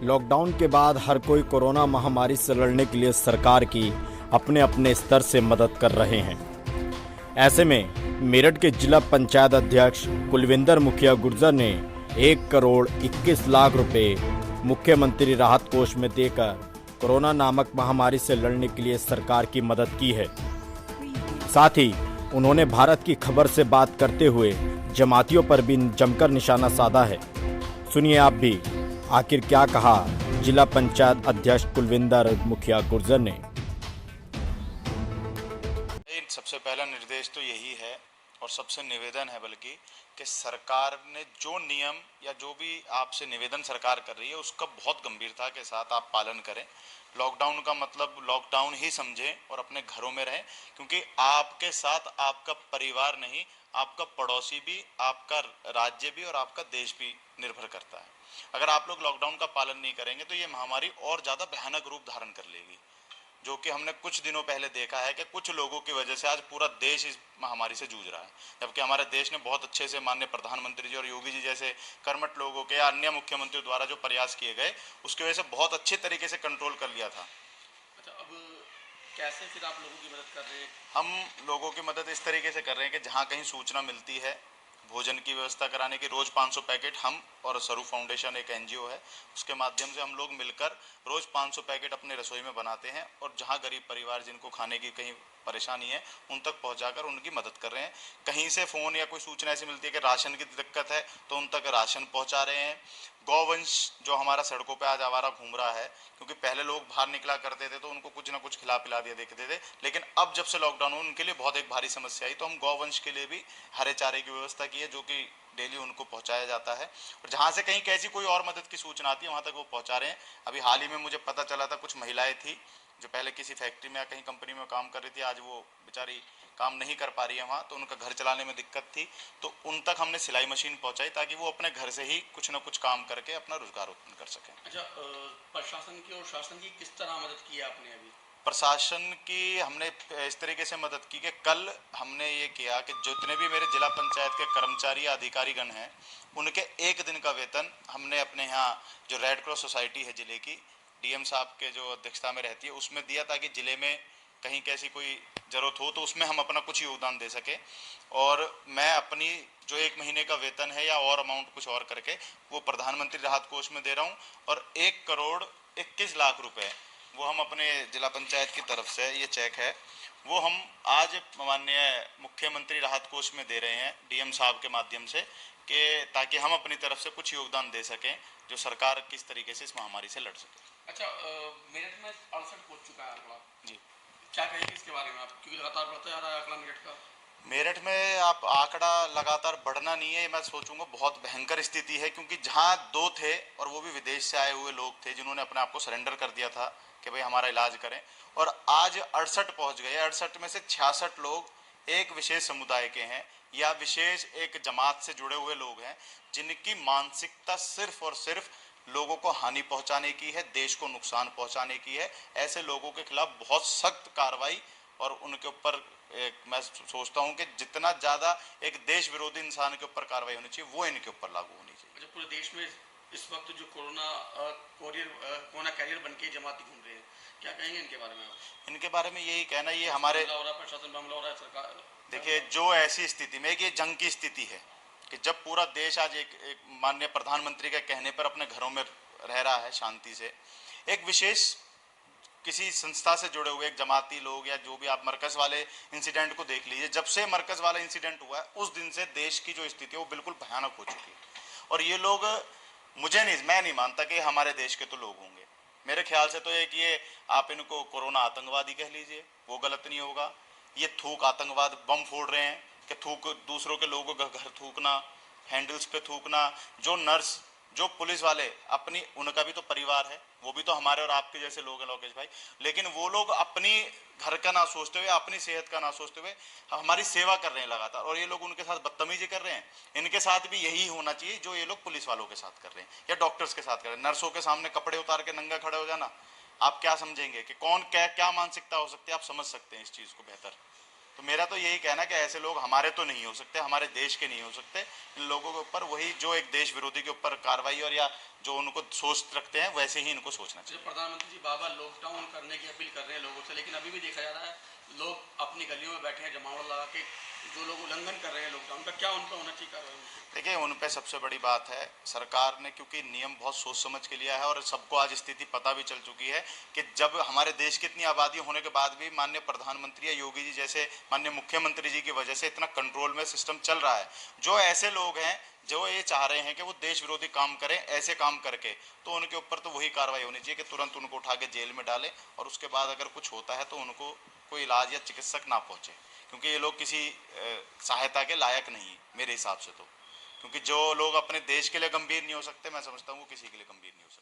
Lockdown के बाद हर कोई कोरोना महामारी से लड़ने के लिए सरकार की अपने अपने स्तर से मदद कर रहे हैं। ऐसे में मेरठ के जिला पंचायत अध्यक्ष कुलविंदर मुखिया गुर्जर ने 1 करोड़ 21 लाख रुपए मुख्यमंत्री राहत कोष में देकर कोरोना नामक महामारी से लड़ने के लिए सरकार की मदद की है। साथ ही उन्होंने भारत की खबर से बात करते हुए जमातियों पर भी जमकर निशाना साधा है। सुनिए आप भी, आखिर क्या कहा जिला पंचायत अध्यक्ष कुलविंदर मुखिया गुर्जर ने। सबसे पहला निर्देश तो यही है और सबसे निवेदन है बल्कि कि सरकार ने जो नियम या जो भी आपसे निवेदन सरकार कर रही है उसका बहुत गंभीरता के साथ आप पालन करें। लॉकडाउन का मतलब लॉकडाउन ही समझें और अपने घरों में रहें, क्योंकि आपके साथ आपका परिवार नहीं, आपका पड़ोसी भी, आपका राज्य भी और आपका देश भी निर्भर करता है। अगर आप लोग लॉकडाउन का पालन नहीं करेंगे तो ये महामारी और ज़्यादा भयानक रूप धारण कर लेगी, जो कि हमने कुछ दिनों पहले देखा है कि कुछ लोगों की वजह से आज पूरा देश इस महामारी से जूझ रहा है। जबकि हमारे देश ने बहुत अच्छे से माननीय प्रधानमंत्री जी और योगी जी जैसे कर्मठ लोगों के या अन्य मुख्यमंत्रियों द्वारा जो प्रयास किए गए उसकी वजह से बहुत अच्छे तरीके से कंट्रोल कर लिया था। अच्छा, अब कैसे फिर आप लोगों की मदद कर रहे हैं? हम लोगों की मदद इस तरीके से कर रहे हैं कि जहाँ कहीं सूचना मिलती है भोजन की व्यवस्था कराने की, रोज 500 पैकेट हम और स्वरूप फाउंडेशन एक एनजीओ है उसके माध्यम से हम लोग मिलकर रोज 500 पैकेट अपने रसोई में बनाते हैं और जहां गरीब परिवार जिनको खाने की कहीं परेशानी है उन तक पहुंचाकर उनकी मदद कर रहे हैं। कहीं से फ़ोन या कोई सूचना ऐसी मिलती है कि राशन की दिक्कत है तो उन तक राशन पहुंचा रहे हैं। गौवंश जो हमारा सड़कों पे आज आवारा घूम रहा है, क्योंकि पहले लोग बाहर निकला करते थे तो उनको कुछ ना कुछ खिला पिला दिया देखते थे, लेकिन अब जब से लॉकडाउन हुआ उनके लिए बहुत एक भारी समस्या आई, तो हम गौवंश के लिए भी हरे चारे की व्यवस्था की है जो कि डेली उनको पहुंचाया जाता है। और जहां से कहीं कैसी कोई और मदद की सूचना आती है वहां तक वो पहुंचा रहे हैं। अभी हाल ही में मुझे पता चला था कुछ महिलाएं थी जो पहले किसी फैक्ट्री में या कहीं कंपनी में काम कर रही थी, आज वो बेचारी काम नहीं कर पा रही है वहाँ, तो उनका घर चलाने में दिक्कत थी, तो उन तक हमने सिलाई मशीन पहुंचाई ताकि वो अपने घर से ही कुछ ना कुछ काम करके अपना रोजगार उत्पन्न कर सकें। अच्छा, प्रशासन की और शासन की किस तरह मदद की है आपने अभी? प्रशासन की हमने इस तरीके से मदद की कि कल हमने ये किया कि जितने भी मेरे जिला पंचायत के कर्मचारी या अधिकारीगण हैं उनके 1 दिन का वेतन हमने अपने यहाँ जो रेड क्रॉस सोसाइटी है जिले की, डीएम साहब के जो अध्यक्षता में रहती है उसमें दिया, ताकि जिले में कहीं कैसी कोई ज़रूरत हो तो उसमें हम अपना कुछ योगदान दे सके। और मैं अपनी जो 1 महीने का वेतन है या और अमाउंट कुछ और करके वो प्रधानमंत्री राहत कोष में दे रहा हूँ और 1 करोड़ 21 लाख रुपए वो हम अपने जिला पंचायत की तरफ से, ये चेक है, वो हम आज माननीय मुख्यमंत्री राहत कोष में दे रहे हैं डीएम साहब के माध्यम से, कि ताकि हम अपनी तरफ से कुछ योगदान दे सकें जो सरकार किस तरीके से इस महामारी से लड़ सके। अच्छा, मेरठ में 68 पहुंच चुका है आंकड़ा जी, क्या कहेंगे इसके बारे में आप, क्योंकि लगातार बढ़ता जा रहा है आंकड़ा मेरठ का? मेरठ में आप आंकड़ा लगातार बढ़ना नहीं है, मैं सोचूंगा बहुत भयंकर स्थिति है, क्योंकि जहां 2 थे और वो भी विदेश से आए हुए लोग थे जिन्होंने अपने आप को सरेंडर कर दिया था कि भाई हमारा इलाज करें, और आज 68 पहुंच गए। 68 में से 66 लोग एक विशेष समुदाय के हैं या विशेष एक जमात से जुड़े हुए लोग हैं जिनकी मानसिकता सिर्फ और सिर्फ लोगों को हानि पहुंचाने की है, देश को नुकसान पहुंचाने की है। ऐसे लोगों के खिलाफ बहुत सख्त कार्रवाई और उनके ऊपर मैं सोचता हूं कि जितना ज्यादा एक देश विरोधी इंसान के ऊपर कार्रवाई होनी चाहिए वो इनके ऊपर लागू होनी चाहिए। पूरे देश में इस वक्त जो कोरोना कैरियर बन के जमाती घूम रहे हैं, क्या कहेंगे इनके बारे में आप? इनके बारे में यही कहना, ये हमारे प्रशासन हमला हो रहा है, सरकार देखिए जो ऐसी स्थिति में ये जंग की स्थिति है कि जब पूरा देश आज एक माननीय प्रधानमंत्री के कहने पर अपने घरों में रह रहा है शांति से, एक विशेष किसी संस्था से जुड़े हुए एक जमाती लोग या जो भी, आप मरकज वाले इंसिडेंट को देख लीजिए, जब से मरकज वाला इंसिडेंट हुआ है उस दिन से देश की जो स्थिति है वो बिल्कुल भयानक हो चुकी है। और ये लोग मैं नहीं मानता कि हमारे देश के तो लोग होंगे, मेरे ख्याल से तो एक ये आप इनको कोरोना आतंकवादी कह लीजिए वो गलत नहीं होगा। ये थूक आतंकवाद, बम फोड़ रहे हैं कि थूक दूसरों के लोगों का घर थूकना, हैंडल्स पे थूकना, जो नर्स जो पुलिस वाले अपनी, उनका भी तो परिवार है, वो भी तो हमारे और आपके जैसे लोग हैं लोकेश भाई, लेकिन वो लोग अपनी घर का ना सोचते हुए, अपनी सेहत का ना सोचते हुए हमारी सेवा कर रहे हैं लगातार, और ये लोग उनके साथ बदतमीजी कर रहे हैं। इनके साथ भी यही होना चाहिए जो ये लोग पुलिस वालों के साथ कर रहे हैं या डॉक्टर्स के साथ कर रहे हैं। नर्सों के सामने कपड़े उतार के नंगा खड़े हो जाना, आप क्या समझेंगे कि कौन क्या क्या मानसिकता हो सकती है, आप समझ सकते हैं इस चीज को बेहतर। तो मेरा तो यही कहना कि ऐसे लोग हमारे तो नहीं हो सकते, हमारे देश के नहीं हो सकते। इन लोगों के ऊपर वही जो एक देश विरोधी के ऊपर कार्रवाई और या जो उनको सोच रखते हैं वैसे ही इनको सोचना चाहिए। प्रधानमंत्री जी बार-बार लॉकडाउन करने की अपील कर रहे हैं लोगों से, लेकिन अभी भी देखा जा रहा है लोग अपनी गलियों में बैठे हैं जमावड़ा लगा के, जो लोग उल्लंघन कर रहे हैं लॉकडाउन का, क्या उन पर होना चाहिए कार्रवाई? देखिए, उन पे सबसे बड़ी बात है, सरकार ने क्योंकि नियम बहुत सोच समझ के लिया है और सबको आज स्थिति पता भी चल चुकी है कि जब हमारे देश की इतनी आबादी होने के बाद भी माननीय प्रधानमंत्री या योगी जी जैसे माननीय मुख्यमंत्री जी की वजह से इतना कंट्रोल में सिस्टम चल रहा है। जो ऐसे लोग हैं जो ये चाह रहे हैं कि वो देश विरोधी काम करें, ऐसे काम करके, तो उनके ऊपर तो वही कार्रवाई होनी चाहिए कि तुरंत उनको उठा के जेल में डालें और उसके बाद अगर कुछ होता है तो उनको कोई इलाज या चिकित्सक ना पहुंचे, क्योंकि ये लोग किसी सहायता के लायक नहीं है मेरे हिसाब से तो। क्योंकि जो लोग अपने देश के लिए गंभीर नहीं हो सकते, मैं समझता हूँ वो किसी के लिए गंभीर नहीं हो सकते।